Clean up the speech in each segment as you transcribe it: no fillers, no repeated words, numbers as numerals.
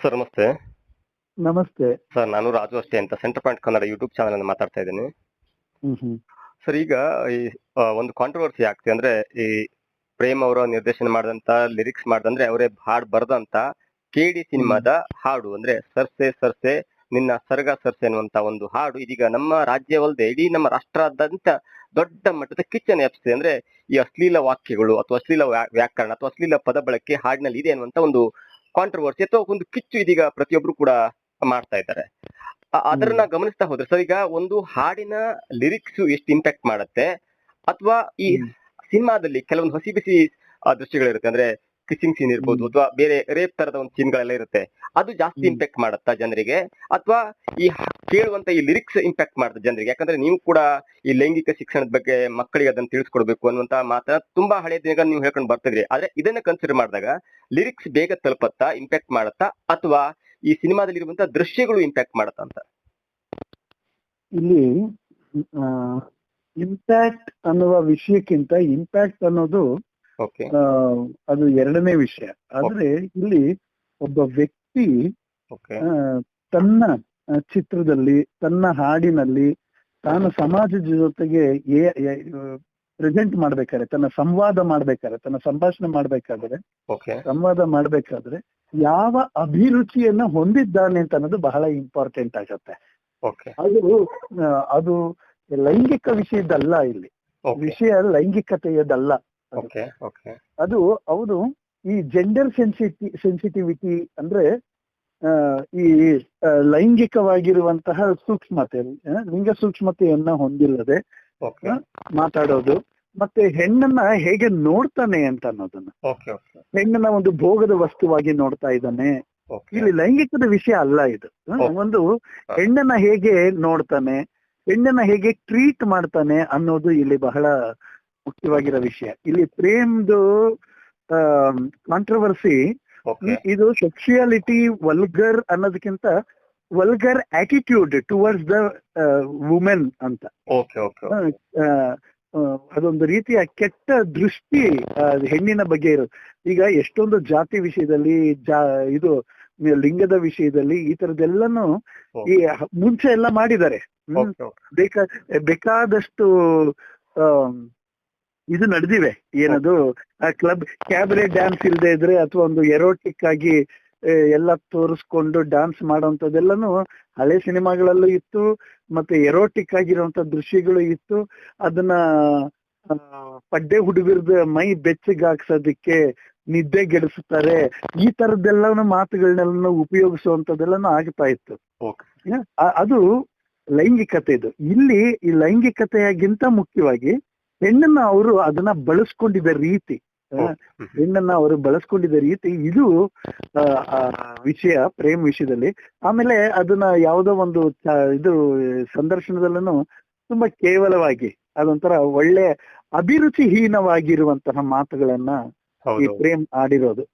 Sir ನಮಸ್ತೆ. ನಮಸ್ತೆ. Sir ನಾನು ರಾಜು ಅಷ್ಟೇ ಅಂತ centre point Kannada YouTube channel ಅಲ್ಲಿ ಮಾತಾಡ್ತಾ ಇದ್ದೀನಿ. ಹ್ಮ್. ಸರ್ ಈಗ ಈ ಒಂದು ಕಾಂಟ್ರವರ್ಸಿ ಆಗ್ತಿದೆ. ಅಂದ್ರೆ ಈ ಪ್ರೇಮ್ ಅವರ ನಿರ್ದೇಶನ ಮಾಡಿದಂತ ಲಿರಿಕ್ಸ್ ಮಾಡ್ದಂದ್ರೆ ಅವರೇ ಹಾಡ್ ಬರೆದಂತ KD ಸಿನಿಮಾದ ಹಾಡು ಅಂದ್ರೆ ಸರ್ಸೆ ಸರ್ಸೆ ನಿನ್ನ ಸರ್ಗ ಸರ್ಸೆ ಅನ್ನುವಂತ ಒಂದು ಹಾಡು ಇದೀಗ ನಮ್ಮ ರಾಜ್ಯವಲ್ಲದೆ ಇಡೀ ನಮ್ಮ ರಾಷ್ಟ್ರಾದ್ಯಂತ ದೊಡ್ಡ ಮಟ್ಟದ ಕಿಚ್ಚನ್ನು ಎಬ್ಸಿದೆ. ಅಂದ್ರೆ ಈ ಅಶ್ಲೀಲ ವಾಕ್ಯಗಳು ಅಥವಾ ಅಶ್ಲೀಲ ವ್ಯಾಕರಣ ಅಥವಾ ಅಶ್ಲೀಲ ಪದ ಬಳಕೆ ಹಾಡಿನಲ್ಲಿ ಇದೆ ಅನ್ನುವಂತ ಒಂದು ಕಾಂಟ್ರವರ್ಸಿ ಅಥವಾ ಒಂದು ಕಿಚ್ಚು ಇದೀಗ ಪ್ರತಿಯೊಬ್ರು ಕೂಡ ಮಾಡ್ತಾ ಇದ್ದಾರೆ. ಅದನ್ನ ಗಮನಿಸ್ತಾ ಹೋದ್ರೆ ಸರ್, ಈಗ ಒಂದು ಹಾಡಿನ ಲಿರಿಕ್ಸ್ ಎಷ್ಟು ಇಂಪ್ಯಾಕ್ಟ್ ಮಾಡುತ್ತೆ ಅಥವಾ ಈ ಸಿನಿಮಾದಲ್ಲಿ ಕೆಲವೊಂದು ಹಸಿ ಬಿಸಿ ದೃಶ್ಯಗಳಿರುತ್ತೆ. ಅಂದ್ರೆ ಕಿಸ್ಸಿಂಗ್ ಸೀನ್ ಇರ್ಬೋದು ಅಥವಾ ಬೇರೆ ರೇಪ್ ತರದ ಒಂದು ಸೀನ್ಗಳೆಲ್ಲ ಇರುತ್ತೆ. ಅದು ಜಾಸ್ತಿ ಇಂಪ್ಯಾಕ್ಟ್ ಮಾಡುತ್ತಾ ಜನರಿಗೆ ಅಥವಾ ಈ ಕೇಳುವಂತ ಈ ಲಿರಿಕ್ಸ್ ಇಂಪ್ಯಾಕ್ಟ್ ಮಾಡುತ್ತೆ ಜನರಿಗೆ? ಯಾಕಂದ್ರೆ ನೀವು ಕೂಡ ಈ ಲೈಂಗಿಕ ಶಿಕ್ಷಣದ ಬಗ್ಗೆ ಮಕ್ಕಳಿಗೆ ಅದನ್ನ ತಿಳಿಸ್ಕೊಡ್ಬೇಕು ಅನ್ನುವಂತ ಮಾತನ್ನ ತುಂಬಾ ಹಳೆಯ ದಿನಗಳು ನೀವು ಹೇಳ್ಕೊಂಡು ಬರ್ತಿದ್ರಿ. ಆದ್ರೆ ಇದನ್ನ ಕನ್ಸಿಡರ್ ಮಾಡಿದಾಗ ಲಿರಿಕ್ಸ್ ಬೇಗ ತಲುಪತ್ತಾ, ಇಂಪ್ಯಾಕ್ಟ್ ಮಾಡುತ್ತಾ ಅಥವಾ ಈ ಸಿನಿಮಾದಲ್ಲಿರುವಂತಹ ದೃಶ್ಯಗಳು ಇಂಪ್ಯಾಕ್ಟ್ ಮಾಡುತ್ತಾ ಅಂತ? ಇಲ್ಲಿ ಇಂಪ್ಯಾಕ್ಟ್ ಅನ್ನುವ ವಿಷಯಕ್ಕಿಂತ ಇಂಪ್ಯಾಕ್ಟ್ ಅನ್ನೋದು ಅದು ಎರಡನೇ ವಿಷಯ. ಆದ್ರೆ ಇಲ್ಲಿ ಒಬ್ಬ ವ್ಯಕ್ತಿ ತನ್ನ ಚಿತ್ರದಲ್ಲಿ, ತನ್ನ ಹಾಡಿನಲ್ಲಿ ತಾನು ಸಮಾಜದ ಜೊತೆಗೆ ಪ್ರೆಸೆಂಟ್ ಮಾಡ್ಬೇಕಾದ್ರೆ, ತನ್ನ ಸಂವಾದ ಮಾಡ್ಬೇಕಾದ್ರೆ, ತನ್ನ ಸಂಭಾಷಣೆ ಸಂವಾದ ಮಾಡ್ಬೇಕಾದ್ರೆ ಯಾವ ಅಭಿರುಚಿಯನ್ನ ಹೊಂದಿದ್ದಾನೆ ಅಂತ ಅನ್ನೋದು ಬಹಳ ಇಂಪಾರ್ಟೆಂಟ್ ಆಗತ್ತೆ. ಅದು ಲೈಂಗಿಕ ವಿಷಯದಲ್ಲ. ಇಲ್ಲಿ ವಿಷಯ ಲೈಂಗಿಕತೆಯದಲ್ಲ. ಅದು ಅವನು ಈ ಜೆಂಡರ್ ಸೆನ್ಸಿಟಿವಿಟಿ ಅಂದ್ರೆ ಈ ಲೈಂಗಿಕವಾಗಿರುವಂತಹ ಸೂಕ್ಷ್ಮತೆ, ಲಿಂಗ ಸೂಕ್ಷ್ಮತೆಯನ್ನ ಹೊಂದಿಲ್ಲದೆ ಮಾತಾಡೋದು, ಮತ್ತೆ ಹೆಣ್ಣನ್ನ ಹೇಗೆ ನೋಡ್ತಾನೆ ಅಂತ ಅನ್ನೋದನ್ನ, ಹೆಣ್ಣನ್ನ ಒಂದು ಭೋಗದ ವಸ್ತುವಾಗಿ ನೋಡ್ತಾ ಇದ್ದಾನೆ. ಇಲ್ಲಿ ಲೈಂಗಿಕದ ವಿಷಯ ಅಲ್ಲ ಇದು. ಒಂದು ಹೆಣ್ಣನ್ನ ಹೇಗೆ ನೋಡ್ತಾನೆ, ಹೆಣ್ಣನ್ನ ಹೇಗೆ ಟ್ರೀಟ್ ಮಾಡ್ತಾನೆ ಅನ್ನೋದು ಇಲ್ಲಿ ಬಹಳ ಮುಖ್ಯವಾಗಿರೋ ವಿಷಯ. ಇಲ್ಲಿ ಪ್ರೇಮ್ದು ಕಾಂಟ್ರವರ್ಸಿ ಇದು ಸೆಕ್ಸುಯಾಲಿಟಿ ವಲ್ಗರ್ ಅನ್ನೋದಕ್ಕಿಂತ vulgar attitude towards the women ಅಂತ. ಅದೊಂದು ರೀತಿಯ ಕೆಟ್ಟ ದೃಷ್ಟಿ ಹೆಣ್ಣಿನ ಬಗ್ಗೆ ಇರೋದು. ಈಗ ಎಷ್ಟೊಂದು ಜಾತಿ ವಿಷಯದಲ್ಲಿ, ಇದು ಲಿಂಗದ ವಿಷಯದಲ್ಲಿ ಈ ತರದೆಲ್ಲನು ಈ ಮುಂಚೆ ಎಲ್ಲ ಮಾಡಿದ್ದಾರೆ. ಬೇಕಾದಷ್ಟು ಇದು ನಡೆದಿವೆ. ಏನದು ಕ್ಯಾಬರೆ ಡ್ಯಾನ್ಸ್ ಇಲ್ಲದೆ ಇದ್ರೆ ಅಥವಾ ಒಂದು ಎರೋಟಿಕ್ ಆಗಿ ಎಲ್ಲ ತೋರಿಸ್ಕೊಂಡು ಡ್ಯಾನ್ಸ್ ಮಾಡೋಂಥದ್ದೆಲ್ಲನು ಹಳೆ ಸಿನಿಮಾಗಳಲ್ಲೂ ಇತ್ತು. ಮತ್ತೆ ಎರೋಟಿಕ್ ಆಗಿರುವಂತ ದೃಶ್ಯಗಳು ಇತ್ತು. ಅದನ್ನ ಪಡ್ಡೆ ಹುಡುಗರದ ಮೈ ಬೆಚ್ಚಗಾಗ್ಸೋದಿಕ್ಕೆ ನಿದ್ದೆಗೆಡಿಸುತ್ತಾರೆ. ಈ ತರದ್ದೆಲ್ಲನು ಮಾತುಗಳನ್ನೆಲ್ಲ ಉಪಯೋಗಿಸುವಂತದ್ದೆಲ್ಲನು ಆಗ್ತಾ ಇತ್ತು. ಅದು ಲೈಂಗಿಕತೆ. ಇದು ಇಲ್ಲಿ ಈ ಲೈಂಗಿಕತೆಯಾಗಿಂತ ಮುಖ್ಯವಾಗಿ ಹೆಣ್ಣನ್ನ ಅವರು ಅದನ್ನ ಬಳಸ್ಕೊಂಡಿದ್ದ ರೀತಿ, ಹೆಣ್ಣನ್ನ ಅವರು ಬಳಸ್ಕೊಂಡಿದ್ದ ರೀತಿ, ಇದು ವಿಷಯ ಪ್ರೇಮ್ ವಿಷಯದಲ್ಲಿ. ಆಮೇಲೆ ಅದನ್ನ ಯಾವುದೋ ಒಂದು ಇದು ಸಂದರ್ಶನದಲ್ಲೂ ತುಂಬಾ ಕೇವಲವಾಗಿ ಅದೊಂಥರ ಒಳ್ಳೆ ಅಭಿರುಚಿಹೀನವಾಗಿರುವಂತಹ ಮಾತುಗಳನ್ನ ಈ ಪ್ರೇಮ್ ಆಡಿರೋದು.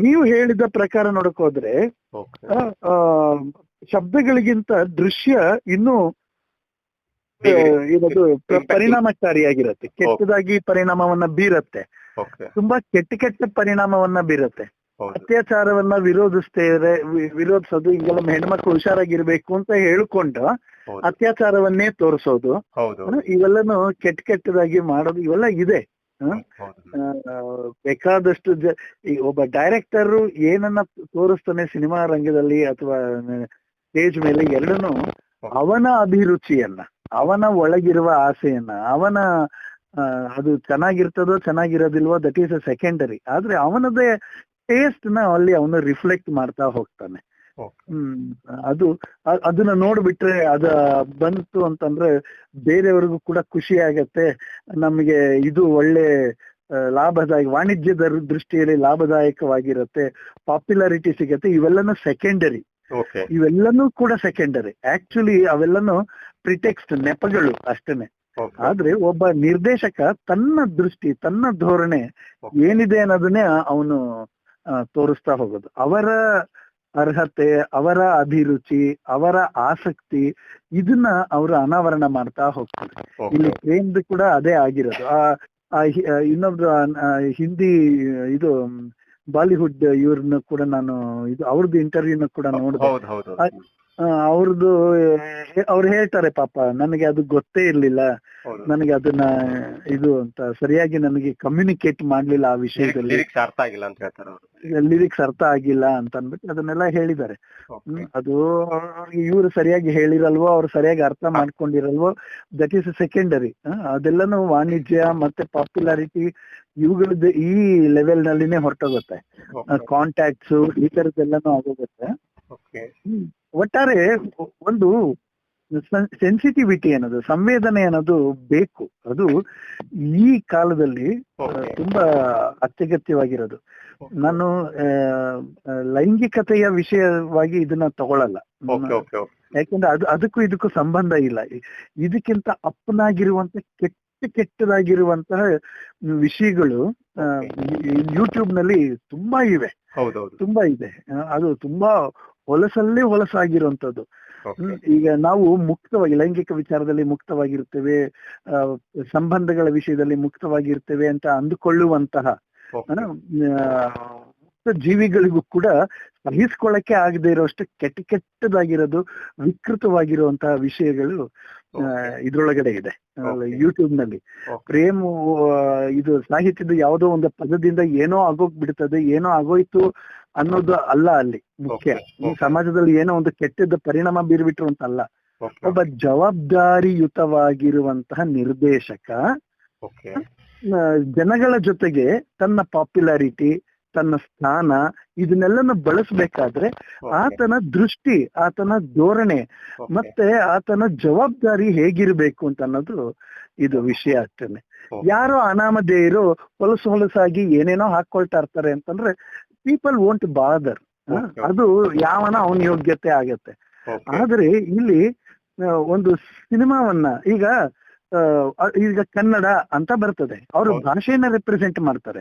ನೀವು ಹೇಳಿದ ಪ್ರಕಾರ ನೋಡಕೋದ್ರೆ ಶಬ್ದಗಳಿಗಿಂತ ದೃಶ್ಯ ಇನ್ನೂ ಏನದು ಪರಿಣಾಮಕಾರಿಯಾಗಿರತ್ತೆ, ಕೆಟ್ಟದಾಗಿ ಪರಿಣಾಮವನ್ನ ಬೀರತ್ತೆ, ತುಂಬಾ ಕೆಟ್ಟ ಪರಿಣಾಮವನ್ನ ಬೀರತ್ತೆ. ಅತ್ಯಾಚಾರವನ್ನ ವಿರೋಧಿಸೋದು, ಈಗೆಲ್ಲ ಹೆಣ್ಮಕ್ಳು ಹುಷಾರಾಗಿರ್ಬೇಕು ಅಂತ ಹೇಳ್ಕೊಂಡು ಅತ್ಯಾಚಾರವನ್ನೇ ತೋರಿಸೋದು, ಇವೆಲ್ಲನು ಕೆಟ್ಟದಾಗಿ ಮಾಡೋದು, ಇವೆಲ್ಲ ಇದೆ. ಬೇಕಾದಷ್ಟು ಒಬ್ಬ ಡೈರೆಕ್ಟರ್ ಏನನ್ನ ತೋರಿಸ್ತಾನೆ ಸಿನಿಮಾ ರಂಗದಲ್ಲಿ ಅಥವಾ ಸ್ಟೇಜ್ ಮೇಲೆ, ಎರಡನ್ನು ಅವನ ಅಭಿರುಚಿಯನ್ನ, ಅವನ ಒಳಗಿರುವ ಆಸೆಯನ್ನ, ಅವನ ಅದು ಚೆನ್ನಾಗಿರ್ತದೋ ಚೆನ್ನಾಗಿರೋದಿಲ್ವೋ ದಟ್ ಈಸ್ ಅ ಸೆಕೆಂಡರಿ. ಆದ್ರೆ ಅವನದೇ ಟೇಸ್ಟ್ ನ ಅಲ್ಲಿ ಅವನು ರಿಫ್ಲೆಕ್ಟ್ ಮಾಡ್ತಾ ಹೋಗ್ತಾನೆ. ಅದನ್ನ ನೋಡ್ಬಿಟ್ರೆ ಅದ ಬಂತು ಅಂತಂದ್ರೆ ಬೇರೆಯವ್ರಿಗೂ ಕೂಡ ಖುಷಿ ಆಗತ್ತೆ. ನಮಗೆ ಇದು ಒಳ್ಳೆ ಲಾಭದಾಯಕ, ವಾಣಿಜ್ಯದ ದೃಷ್ಟಿಯಲ್ಲಿ ಲಾಭದಾಯಕವಾಗಿರತ್ತೆ, ಪಾಪ್ಯುಲಾರಿಟಿ ಸಿಗತ್ತೆ. ಇವೆಲ್ಲನೂ ಸೆಕೆಂಡರಿ. ಇವೆಲ್ಲನೂ ಕೂಡ ಸೆಕೆಂಡರಿ. ಆಕ್ಚುಲಿ ಅವೆಲ್ಲನೂ ಪ್ರಿಟೆಕ್ಸ್ಟ್, ನೆಪಗಳು ಅಷ್ಟೇನೆ. ಆದ್ರೆ ಒಬ್ಬ ನಿರ್ದೇಶಕ ತನ್ನ ದೃಷ್ಟಿ, ತನ್ನ ಧೋರಣೆ ಏನಿದೆ ಅನ್ನೋದನ್ನೇ ಅವನು ತೋರಿಸ್ತಾ ಹೋಗೋದು. ಅವರ ಅರ್ಹತೆ, ಅವರ ಅಭಿರುಚಿ, ಅವರ ಆಸಕ್ತಿ, ಇದನ್ನ ಅವರು ಅನಾವರಣ ಮಾಡ್ತಾ ಹೋಗ್ತಾರೆ. ಇಲ್ಲಿ ಪ್ರೇಮ್ದು ಕೂಡ ಅದೇ ಆಗಿರೋದು. ಇನ್ನೊಬ್ರು ಹಿಂದಿ ಇದು ಬಾಲಿವುಡ್ ಇವ್ರನ್ನ ಕೂಡ ನಾನು ಇದು ಅವ್ರದ್ದು ಇಂಟರ್ವ್ಯೂನ ಕೂಡ ನೋಡಿದೆ. ಹೌದು ಹೌದು ಅವ್ರದ್ದು ಅವ್ರು ಹೇಳ್ತಾರೆ ಪಾಪ ನನಗೆ ಅದು ಗೊತ್ತೇ ಇರ್ಲಿಲ್ಲ, ನನಗೆ ಅದನ್ನ ಇದು ಅಂತ ಸರಿಯಾಗಿ ನನಗೆ ಕಮ್ಯುನಿಕೇಟ್ ಮಾಡ್ಲಿಲ್ಲ ಆ ವಿಷಯದಲ್ಲಿ, ಲಿರಿಕ್ಸ್ ಅರ್ಥ ಆಗಿಲ್ಲ ಅಂತ ಹೇಳ್ತಾರೆ ಅವರು, ಲಿರಿಕ್ಸ್ ಅರ್ಥ ಆಗಿಲ್ಲ ಅಂತ ಅಂದ್ಬಿಟ್ಟು ಅದನ್ನೆಲ್ಲ ಹೇಳಿದ್ದಾರೆ. ಅದು ಅವ್ರಿಗೆ ಇವ್ರು ಸರಿಯಾಗಿ ಹೇಳಿರಲ್ವೋ, ಅವ್ರು ಸರಿಯಾಗಿ ಅರ್ಥ ಮಾಡ್ಕೊಂಡಿರಲ್ವೋ, ದಟ್ ಈಸ್ ಸೆಕೆಂಡರಿ. ಅದೆಲ್ಲನೂ ವಾಣಿಜ್ಯ ಮತ್ತೆ ಪಾಪ್ಯುಲಾರಿಟಿ ಇವುಗಳದ್ದು ಈ ಲೆವೆಲ್ ನಲ್ಲಿನೇ ಹೊರಟೋಗುತ್ತೆ. ಕಾಂಟ್ಯಾಕ್ಟ್ಸ್ ಈ ತರದ್ದೆಲ್ಲಾನು ಆಗೋಗುತ್ತೆ. ಒಟ್ಟಾರೆ ಒಂದು ಸೆನ್ಸಿಟಿವಿಟಿ ಅನ್ನೋದು, ಸಂವೇದನೆ ಅನ್ನೋದು ಬೇಕು. ಅದು ಈ ಕಾಲದಲ್ಲಿ ತುಂಬಾ ಅತ್ಯಗತ್ಯವಾಗಿರೋದು. ನಾನು ಲೈಂಗಿಕತೆಯ ವಿಷಯವಾಗಿ ಇದನ್ನ ತಗೊಳಲ್ಲ, ಯಾಕೆಂದ್ರೆ ಅದಕ್ಕೂ ಇದಕ್ಕೂ ಸಂಬಂಧ ಇಲ್ಲ. ಇದಕ್ಕಿಂತ ಅಪ್ಪನಾಗಿರುವಂತ ಕೆಟ್ಟದಾಗಿರುವಂತಹ ವಿಷಯಗಳು ಯೂಟ್ಯೂಬ್ ನಲ್ಲಿ ತುಂಬಾ ಇವೆ, ತುಂಬಾ ಇದೆ. ಅದು ತುಂಬಾ ಹೊಲಸಾಗಿರುವಂತದ್ದು. ಈಗ ನಾವು ಮುಕ್ತವಾಗಿ ಲೈಂಗಿಕ ವಿಚಾರದಲ್ಲಿ ಮುಕ್ತವಾಗಿರ್ತೇವೆ, ಸಂಬಂಧಗಳ ವಿಷಯದಲ್ಲಿ ಮುಕ್ತವಾಗಿರ್ತೇವೆ ಅಂತ ಅಂದುಕೊಳ್ಳುವಂತಹ ಮುಕ್ತ ಜೀವಿಗಳಿಗೂ ಕೂಡ ಸಹಿಸ್ಕೊಳ್ಳಕ್ಕೆ ಆಗದೆ ಇರೋಷ್ಟು ಕೆಟ್ಟದಾಗಿರೋದು, ವಿಕೃತವಾಗಿರುವಂತಹ ವಿಷಯಗಳು ಇದ್ರೊಳಗಡೆ ಇದೆ ಯೂಟ್ಯೂಬ್ ನಲ್ಲಿ. ಪ್ರೇಮ ಇದು ಸಾಹಿತ್ಯದ ಯಾವುದೋ ಒಂದು ಪದದಿಂದ ಏನೋ ಆಗೋಗ್ಬಿಡ್ತದೆ, ಏನೋ ಆಗೋಯ್ತು ಅನ್ನೋದು ಅಲ್ಲ ಅಲ್ಲಿ ಮುಖ್ಯ. ಈ ಸಮಾಜದಲ್ಲಿ ಏನೋ ಒಂದು ಕೆಟ್ಟದ ಪರಿಣಾಮ ಬೀರ್ಬಿಟ್ರು ಅಂತ ಅಲ್ಲ. ಒಬ್ಬ ಜವಾಬ್ದಾರಿಯುತವಾಗಿರುವಂತಹ ನಿರ್ದೇಶಕ ಜನಗಳ ಜೊತೆಗೆ ತನ್ನ ಪಾಪ್ಯುಲಾರಿಟಿ, ತನ್ನ ಸ್ಥಾನ ಇದನ್ನೆಲ್ಲನ ಬಳಸ್ಬೇಕಾದ್ರೆ ಆತನ ದೃಷ್ಟಿ, ಆತನ ಧೋರಣೆ ಮತ್ತೆ ಆತನ ಜವಾಬ್ದಾರಿ ಹೇಗಿರ್ಬೇಕು ಅಂತ ಅನ್ನೋದು ಇದು ವಿಷಯ ಅಷ್ಟೇನೆ. ಯಾರೋ ಅನಾಮಧೇಯರು ಹೊಲಸಾಗಿ ಏನೇನೋ ಹಾಕೊಳ್ತಾ ಇರ್ತಾರೆ ಅಂತಂದ್ರೆ ಪೀಪಲ್ ವೋಂಟ್ ಬಾದರ್, ಅದು ಯಾವನ ಅವನ ಯೋಗ್ಯತೆ ಆಗತ್ತೆ. ಆದ್ರೆ ಇಲ್ಲಿ ಒಂದು ಸಿನಿಮಾವನ್ನ ಈಗ ಕನ್ನಡ ಅಂತ ಬರ್ತದೆ, ಅವರು ಭಾಷೆಯನ್ನ ರೆಪ್ರೆಸೆಂಟ್ ಮಾಡ್ತಾರೆ,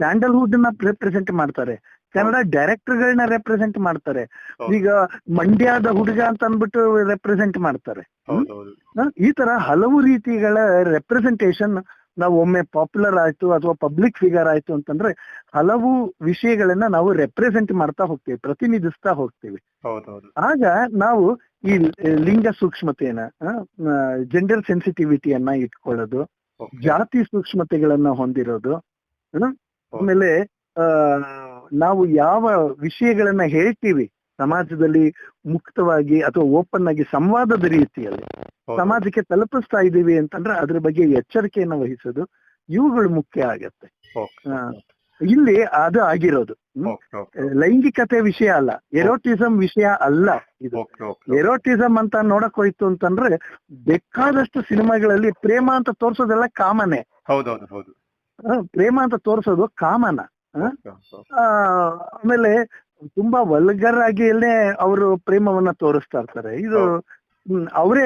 ಸ್ಯಾಂಡಲ್ವುಡ್ ನ ರೆಪ್ರೆಸೆಂಟ್ ಮಾಡ್ತಾರೆ, ಕನ್ನಡ ಡೈರೆಕ್ಟರ್ ಗಳನ್ನ ರೆಪ್ರೆಸೆಂಟ್ ಮಾಡ್ತಾರೆ, ಈಗ ಮಂಡ್ಯದ ಹುಡುಗ ಅಂತ ಅಂದ್ಬಿಟ್ಟು ರೆಪ್ರೆಸೆಂಟ್ ಮಾಡ್ತಾರೆ. ಈ ತರ ಹಲವು ರೀತಿಗಳ ರೆಪ್ರೆಸೆಂಟೇಶನ್ ನಾವು ಒಮ್ಮೆ ಪಾಪ್ಯುಲರ್ ಆಯ್ತು ಅಥವಾ ಪಬ್ಲಿಕ್ ಫಿಗರ್ ಆಯ್ತು ಅಂತಂದ್ರೆ ಹಲವು ವಿಷಯಗಳನ್ನ ನಾವು ರೆಪ್ರೆಸೆಂಟ್ ಮಾಡ್ತಾ ಹೋಗ್ತೀವಿ, ಪ್ರತಿನಿಧಿಸ್ತಾ ಹೋಗ್ತೀವಿ. ಆಗ ನಾವು ಈ ಲಿಂಗ ಸೂಕ್ಷ್ಮತೆಯನ್ನ, ಜೆಂಡರ್ ಸೆನ್ಸಿಟಿವಿಟಿಯನ್ನ ಇಟ್ಕೊಳ್ಳೋದು, ಜಾತಿ ಸೂಕ್ಷ್ಮತೆಗಳನ್ನ ಹೊಂದಿರೋದು, ಆಮೇಲೆ ನಾವು ಯಾವ ವಿಷಯಗಳನ್ನ ಹೇಳ್ತೀವಿ ಸಮಾಜದಲ್ಲಿ ಮುಕ್ತವಾಗಿ ಅಥವಾ ಓಪನ್ ಆಗಿ ಸಂವಾದದ ರೀತಿಯಲ್ಲಿ ಸಮಾಜಕ್ಕೆ ತಲುಪಿಸ್ತಾ ಇದ್ದೀವಿ ಅಂತಂದ್ರೆ ಅದ್ರ ಬಗ್ಗೆ ಎಚ್ಚರಿಕೆಯನ್ನು ವಹಿಸೋದು, ಇವುಗಳು ಮುಖ್ಯ ಆಗತ್ತೆ. ಇಲ್ಲಿ ಅದು ಆಗಿರೋದು ಲೈಂಗಿಕತೆ ವಿಷಯ ಅಲ್ಲ, ಎರೋಟಿಸಂ ವಿಷಯ ಅಲ್ಲ ಇದು. ಎರೋಟಿಸಂ ಅಂತ ನೋಡಕ್ ಹೋಯ್ತು ಅಂತಂದ್ರೆ ಬೇಕಾದಷ್ಟು ಸಿನಿಮಾಗಳಲ್ಲಿ ಪ್ರೇಮ ಅಂತ ತೋರ್ಸೋದೆಲ್ಲ ಕಾಮನೆ. ಪ್ರೇಮ ಅಂತ ತೋರ್ಸೋದು ಕಾಮನ. ಆಮೇಲೆ ತುಂಬಾ ವಲ್ಗರ್ ಆಗಿ ಅವರು ಪ್ರೇಮವನ್ನ ತೋರಿಸ್ತಾ ಇರ್ತಾರೆ. ಇದು ಅವರೇ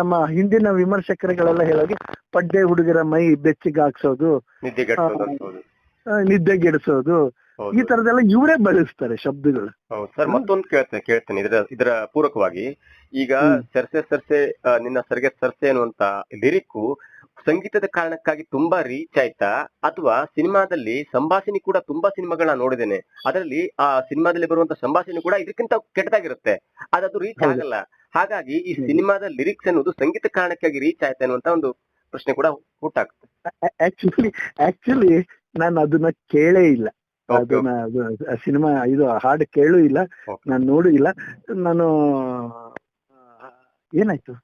ನಮ್ಮ ಹಿಂದಿನ ವಿಮರ್ಶಕರುಗಳೆಲ್ಲ ಹೇಳೋಗೆ ಪಡ್ಡೆ ಹುಡುಗರ ಮೈ ಬೆಚ್ಚಿಗಾಗ್ಸೋದು, ನಿದ್ದೆಗೆಡಿಸೋದು, ಈ ತರದೆಲ್ಲ ಇವರೇ ಬಳಸ್ತಾರೆ ಶಬ್ದಗಳು. ಸರ್ ಮತ್ತೊಂದು ಕೇಳ್ತೇನೆ ಇದರ ಪೂರಕವಾಗಿ. ಈಗ ಸರ್ಸೆ ನಿನ್ನ ಸರ್ಗೆ ಸರ್ಸೆ ಅನ್ನುವಂತ ಲಿರಿಕ್ಕು ಸಂಗೀತದ ಕಾರಣಕ್ಕಾಗಿ ತುಂಬಾ ರೀಚ್ ಆಯ್ತಾ, ಅಥವಾ ಸಿನಿಮಾದಲ್ಲಿ ಸಂಭಾಷಣೆ ಕೂಡ ತುಂಬಾ ಸಿನಿಮಾಗಳನ್ನ ನೋಡಿದ್ದೇನೆ, ಅದರಲ್ಲಿ ಆ ಸಿನಿಮಾದಲ್ಲಿ ಬರುವಂತ ಸಂಭಾಷಣೆ ಕೂಡ ಇದಕ್ಕಿಂತ ಕೆಟ್ಟದಾಗಿರುತ್ತೆ, ಅದು ರೀಚ್ ಆಗಲ್ಲ. ಹಾಗಾಗಿ ಈ ಸಿನಿಮಾದ ಲಿರಿಕ್ಸ್ ಅನ್ನೋದು ಸಂಗೀತ ಕಾರಣಕ್ಕಾಗಿ ರೀಚ್ ಆಯ್ತಾ ಅನ್ನುವಂತ ಒಂದು ಪ್ರಶ್ನೆ ಕೂಡ ಹುಟ್ಟಾಗುತ್ತೆ. ಆಕ್ಚುಲಿ ನಾನು ಅದನ್ನ ಕೇಳೇ ಇಲ್ಲ, ಅದನ್ನ ಸಿನಿಮಾ ಇದು ಹಾಡು ಕೇಳೂ ಇಲ್ಲ, ನಾನು ನೋಡೂ ಇಲ್ಲ. ನಾನು ಏನಾಯ್ತು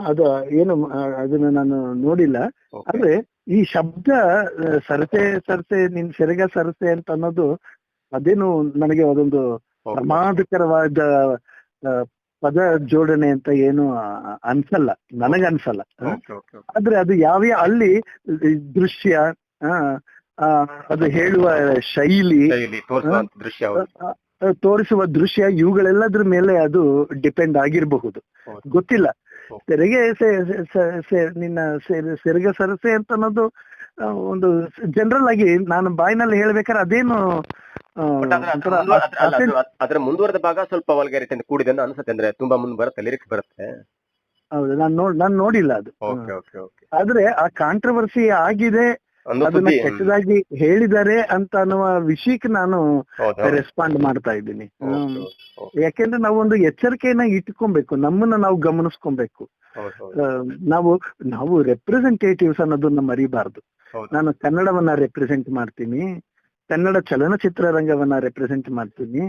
ಅದು ಏನು ಅದನ್ನ ನಾನು ನೋಡಿಲ್ಲ. ಆದ್ರೆ ಈ ಶಬ್ದ ಸರ್ಸೆ ನಿನ್ ಸೆರಗ ಸರ್ಸೆ ಅಂತ ಅನ್ನೋದು ಅದೇನು ನನಗೆ ಅದೊಂದು ಪ್ರಮಾದಕರವಾದ ಪದ ಜೋಡಣೆ ಅಂತ ಏನು ಅನ್ಸಲ್ಲ, ನನಗನ್ಸಲ್ಲ. ಆದ್ರೆ ಅದು ಯಾವ ಅಲ್ಲಿ ದೃಶ್ಯ, ಅದು ಹೇಳುವ ಶೈಲಿ, ತೋರಿಸುವ ದೃಶ್ಯ, ಇವುಗಳೆಲ್ಲದ್ರ ಮೇಲೆ ಅದು ಡಿಪೆಂಡ್ ಆಗಿರಬಹುದು, ಗೊತ್ತಿಲ್ಲ. ತೆರಿಗೆ ನಿನ್ನ ಸೆರಗ ಸರಸೆ ಅಂತ ಅನ್ನೋದು ಒಂದು ಜನರಲ್ ಆಗಿ ನಾನು ಬಾಯಿನಲ್ಲಿ ಹೇಳ್ಬೇಕಾದ್ರೆ ಅದೇನು ಅದರ ಮುಂದುವರೆದ ಭಾಗ ಸ್ವಲ್ಪ ವಲ್ಗಾರಿಟಿ ಕೂಡಿದೆ ಅನ್ಸುತ್ತೆ, ಅಂದ್ರೆ ತುಂಬಾ ಮುಂದೆ ಬರುತ್ತೆ, ಲಿರಿಕ್ಸ್ ಬರುತ್ತೆ. ಹೌದು, ನಾನು ನೋಡಿಲ್ಲ ಅದು. ಆದ್ರೆ ಆ ಕಾಂಟ್ರವರ್ಸಿ ಆಗಿದೆ ಒಂದು ಅದನ್ನ ಸುದ್ದಿ ಕೆಟ್ಟದಾಗಿ ಹೇಳಿದ್ದಾರೆ ಅಂತ ಅನ್ನುವ ವಿಷಯಕ್ಕೆ ನಾನು ಹೌದು ರೆಸ್ಪಾಂಡ್ ಮಾಡ್ತಾ ಇದ್ದೀನಿ. ಹೌದು ಯಾಕೆಂದ್ರೆ ನಾವು ಒಂದು ಎಚ್ಚರಿಕೆಯನ್ನ ಇಟ್ಕೊಬೇಕು, ನಮ್ಮನ್ನ ನಾವು ಗಮನಿಸ್ಕೊಬೇಕು. ಹೌದು ಹೌದು ನಾವು ನಾವು ರೆಪ್ರೆಸೆಂಟೇಟಿವ್ಸ್ ಅನ್ನೋದನ್ನ ಮರಿಬಾರ್ದು. ಹೌದು ನಾನು ಕನ್ನಡವನ್ನ ರೆಪ್ರೆಸೆಂಟ್ ಮಾಡ್ತೀನಿ, ಕನ್ನಡ ಚಲನಚಿತ್ರರಂಗವನ್ನ ರೆಪ್ರೆಸೆಂಟ್ ಮಾಡ್ತೀನಿ,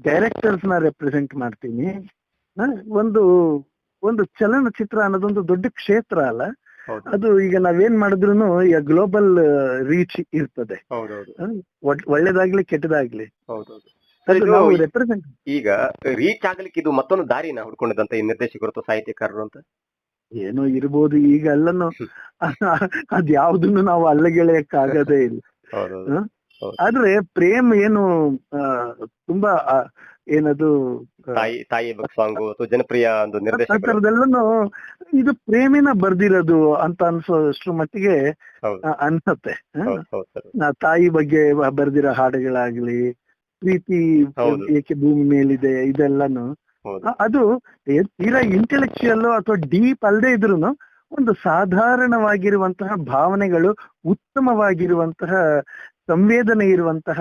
ಡೈರೆಕ್ಟರ್ಸ್ ನ ರೆಪ್ರೆಸೆಂಟ್ ಮಾಡ್ತೀನಿ. ಒಂದು ಒಂದು ಚಲನಚಿತ್ರ ಅನ್ನೋದೊಂದು ದೊಡ್ಡ ಕ್ಷೇತ್ರ ಅಲ್ಲ, ಹೌದು ಅದು ಈಗ ನಾವೇನ್ ಮಾಡಿದ್ರು ಈಗ ಗ್ಲೋಬಲ್ ರೀಚ್ ಇರ್ತದೆ. ಹೌದೌದು ಒಳ್ಳೇದಾಗ್ಲಿ ಕೆಟ್ಟದಾಗ್ಲಿ ಹೌದೌದು ಅದು ಸರ್, ಇದು ನಾವು ರೆಪ್ರೆಸೆಂಟ್. ಈಗ ರೀಚ್ ಆಗ್ಲಿಕ್ಕೆ ಇದು ಮತ್ತೊಂದು ದಾರಿನ ಹುಡ್ಕೊಂಡಿದಂತ ಈ ನಿರ್ದೇಶಕರು ಅಥವಾ ಸಾಹಿತ್ಯಕಾರರು ಅಂತ. ಏನೋ ಇರ್ಬೋದು, ಈಗ ಎಲ್ಲನು ಅದ್ಯಾವ್ದನ್ನು ನಾವು ಅಲ್ಲಗೆಳೆಯಕ್ಕಾಗದೇ ಇಲ್ಲ. ಹೌದೌದು ಹ? ಆದ್ರೆ ಪ್ರೇಮ್ ಏನು ತುಂಬಾ ಏನದು ತಾಯಿ ಸಾಂಗು ಅಥವಾ ಜನಪ್ರಿಯ ಒಂದು ಆ ನಿರ್ದೇಶಕರು. ತರದೆಲ್ಲನು ಇದು ಪ್ರೇಮಿನ ಬರ್ದಿರೋದು ಅಂತ ಅನ್ಸೋಷ್ಟ್ರ ಮಟ್ಟಿಗೆ ಹೌದು ಅನ್ಸತ್ತೆ. ಹೌದು ಹೌದು ಸರ್. ತಾಯಿ ಬಗ್ಗೆ ಬರ್ದಿರೋ ಹಾಡುಗಳಾಗ್ಲಿ, ಪ್ರೀತಿ ಹೌದು. ಏಕೆ ಭೂಮಿ ಮೇಲಿದೆ, ಇದೆಲ್ಲಾನು ಹೌದು ಅದು ತೀರಾ ಇಂಟೆಲೆಕ್ಚುಯಲ್ ಅಥವಾ ಡೀಪ್ ಅಲ್ಲದೆ ಇದ್ರೂನು ಒಂದು ಸಾಧಾರಣವಾಗಿರುವಂತಹ ಭಾವನೆಗಳು, ಉತ್ತಮವಾಗಿರುವಂತಹ ಸಂವೇದನೆ ಇರುವಂತಹ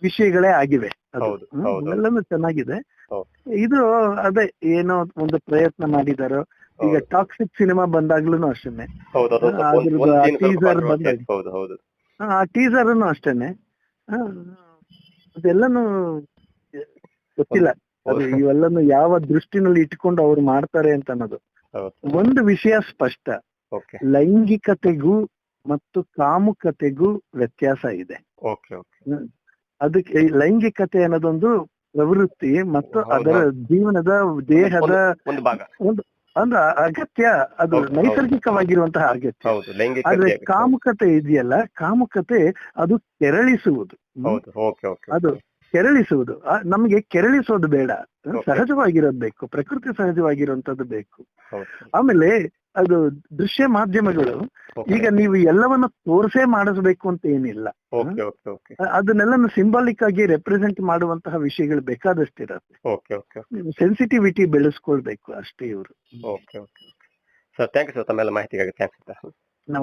ವಿಷಯಗಳೇ ಆಗಿವೆ. ಅದು ಹೌದು, ಹೌದು. ಎಲ್ಲಾನು ಚೆನ್ನಾಗಿದೆ. ಹೌದು. ಇದು ಅದೇ ಏನೋ ಒಂದು ಪ್ರಯತ್ನ ಮಾಡಿದಾರೋ. ಈಗ ಹೌದು. ಟಾಕ್ಸಿಕ್ ಸಿನಿಮಾ ಬಂದಾಗ್ಲೂ ಅಷ್ಟೇನೆ, ಹೌದು ಅದು ಸ್ವಲ್ಪ ಅದ್ರದ್ದು ಒಂದು ಆ scene ಸ್ವಲ್ಪ teaser controversy ಬಂದಾಗ- ಆಯ್ತು. ಹೌದು ಹೌದು ಆ ಟೀಸರ್ನು ಅಷ್ಟೇನೆ. ಅದೆಲ್ಲಾನು ಗೊತ್ತಿಲ್ಲ, ಅದು ಇವೆಲ್ಲನು ಯಾವ ದೃಷ್ಟಿನಲ್ಲಿ ಇಟ್ಕೊಂಡು ಅವ್ರು ಮಾಡ್ತಾರೆ ಅಂತ ಅನ್ನೋದು. ಹೌದು ಒಂದು ವಿಷಯ ಸ್ಪಷ್ಟ, ಓಕೆ ಲೈಂಗಿಕತೆಗೂ ಮತ್ತು ಕಾಮುಕತೆಗೂ ವ್ಯತ್ಯಾಸ ಇದೆ. ಓಕೆ ಓಕೆ ಅದಕ್ಕೆ ಈ ಲೈಂಗಿಕತೆ ಅನ್ನೋದೊಂದು ಪ್ರವೃತ್ತಿ ಮತ್ತು ಹೌದು, ಅದರ ಹೌದು. ಜೀವನದ ದೇಹದ ಒಂದು ಭಾಗ. ಒಂದು ಅಂದ್ರೆ ಅಗತ್ಯ, ಅದು ಹೌದು, ಹೌದು. ನೈಸರ್ಗಿಕವಾಗಿರುವಂತಹ ಅಗತ್ಯ. ಹೌದು ಲೈಂಗಿಕ ಆದ್ರೆ ಕಾಮುಕತೆ ಇದೆಯಲ್ಲ, ಕಾಮುಕತೆ ಅದು ಕೆರಳಿಸುವುದು. ಹೌದು ಓಕೆ ಓಕೆ ಅದು ಕೆರಳಿಸುವುದು. ನಮ್ಗೆ ಕೆರಳಿಸೋದು ಬೇಡ, Okay. ಸಹಜವಾಗಿರೋದು ಬೇಕು, ಪ್ರಕೃತಿ ಸಹಜವಾಗಿರುವಂತದ್ದು ಬೇಕು. ಹೌದು ಆಮೇಲೆ ಅದು ದೃಶ್ಯ ಮಾಧ್ಯಮಗಳು Okay. ಈಗ ನೀವು ಎಲ್ಲವನ್ನ ತೋರ್ಸೇ ಮಾಡಿಸ್ಬೇಕು ಅಂತ ಏನಿಲ್ಲ. ಓಕೆ ಓಕೆ ಓಕೆ ಅದನ್ನೆಲ್ಲ ಸಿಂಬಾಲಿಕ್ ಆಗಿ ರೆಪ್ರೆಸೆಂಟ್ ಮಾಡುವಂತಹ ವಿಷಯಗಳು ಬೇಕಾದಷ್ಟಿರತ್ತೆ. ಓಕೆ ಓಕೆ ಸೆನ್ಸಿಟಿವಿಟಿ ಬೆಳೆಸ್ಕೊಳ್ಬೇಕು ಅಷ್ಟೇ ಇವರು. Okay okay sir. Thank you sir, ತಮ್ಮೆಲ್ಲ ಮಾಹಿತಿಗಾಗಿ ಥ್ಯಾಂಕ್ಸ್.